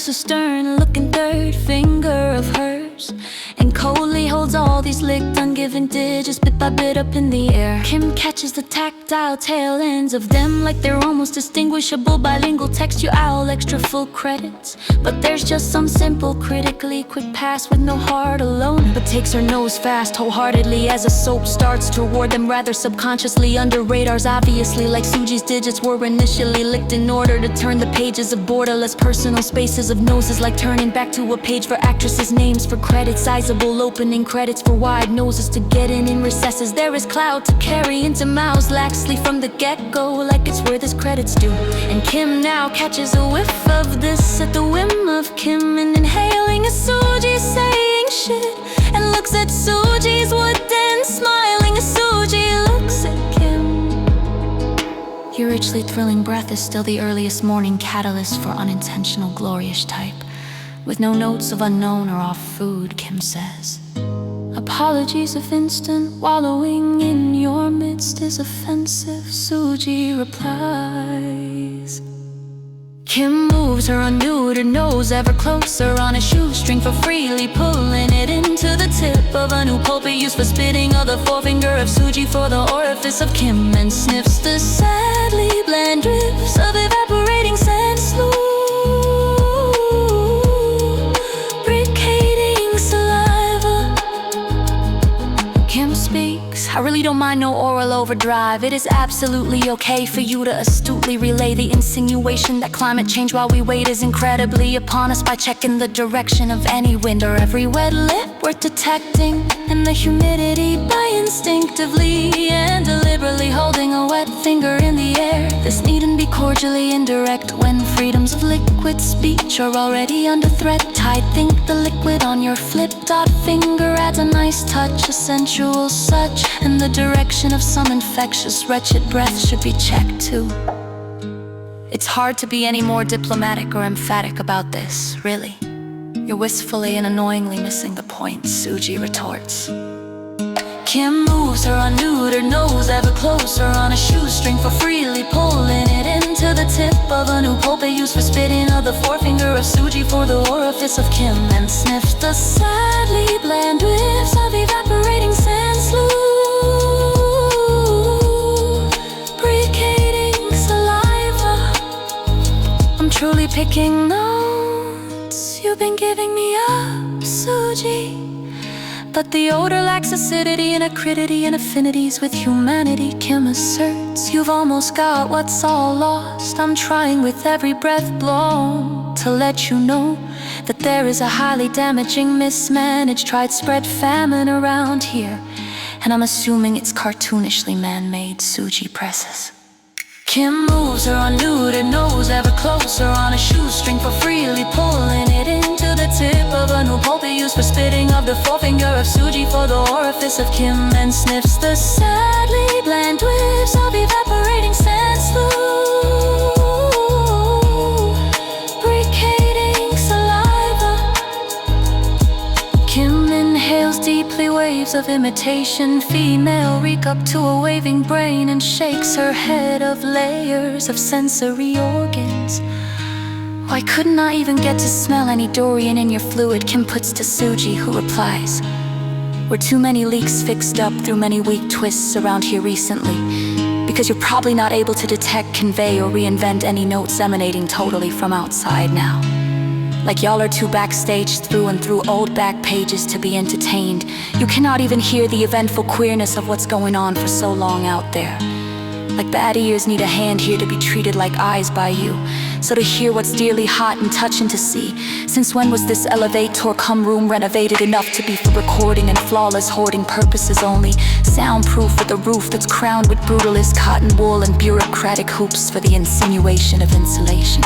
a stern-looking third finger of hers, and coldly holds all these licked, ungiven digits bit by bit up in the air. Kim catches the tactile tail ends of them like they're almost distinguishable, bilingual, textual, extra full credits. But there's just some simple, critically quick pass with no heart alone, but takes her nose fast, wholeheartedly, as a soap starts to reward them rather subconsciously under radars, obviously, like Suji's digits were initially licked in order to turn the pages of borderless personal spaces of noses, like turning back to a page for actresses' names for credits, sizable opening credits for wide noses to get in recesses. There is cloud to carry into mouths laxly from the get-go, like it's where this credit's due. And Kim now catches a whiff of this at the whim of Kim, and inhaling a Suji saying shit, and looks at Suji's wood, then smiling as Suji looks at Kim. Your richly thrilling breath is still the earliest morning catalyst for unintentional glorious type, with no notes of unknown or off food, Kim says. Apologies if instant wallowing in your midst is offensive, Suji replies. Kim moves her unneutered nose ever closer on a shoestring for freely pulling it into the tip of a new pulpit used for spitting of the forefinger of Suji for the orifice of Kim, and sniffs the sadly bland drifts of evaporating sand slough. I really don't mind no oral overdrive. It is absolutely okay for you to astutely relay the insinuation that climate change while we wait is incredibly upon us, by checking the direction of any wind or every wet lip worth detecting, and the humidity by instinctively and deliberately holding a wet finger in the air. This needn't be cordially indirect when freedoms of liquid speech are already under threat. I think the liquid on your flip-dot finger adds a nice touch, a sensual such, and the direction of some infectious, wretched breath should be checked too. It's hard to be any more diplomatic or emphatic about this, really. You're wistfully and annoyingly missing the point, Suji retorts. Kim moves her unneutered nose ever closer on a shoestring for freely pulling it into the tip of a new pulpit used for spitting of the forefinger of Suji for the orifice of Kim, and sniffs the sadly bland whiffs of evaporating sand slough. Truly picking notes you've been giving me up, Suji, but the odor lacks acidity and acridity and affinities with humanity, Kim asserts. You've almost got what's all lost. I'm trying with every breath blown to let you know that there is a highly damaging, mismanaged, tried spread famine around here, and I'm assuming it's cartoonishly man-made, Suji presses. Kim moves her unneutered nose ever closer on a shoestring for freely pulling it into the tip of a new pulpit used for spitting of the forefinger of Suji for the orifice of Kim, and sniffs the sadly bland whiffs of evaporating sand slough. Bricating saliva. Kim inhales deeply, waves of imitation female reek up to a waving brain, and shakes her head of layers of sensory organs. Why couldn't I even get to smell any durian in your fluid, Kim puts to Suji, who replies, were too many leaks fixed up through many weak twists around here recently, because you're probably not able to detect, convey, or reinvent any notes emanating totally from outside now. Like y'all are too backstaged through and through old back pages to be entertained. You cannot even hear the eventful queerness of what's going on for so long out there. Like bad ears need a hand here to be treated like eyes by you, so to hear what's dearly hot and touching to see. Since when was this elevator cum room renovated enough to be for recording and flawless hoarding purposes only? Soundproof with a roof that's crowned with brutalist cotton wool and bureaucratic hoops for the insinuation of insulation.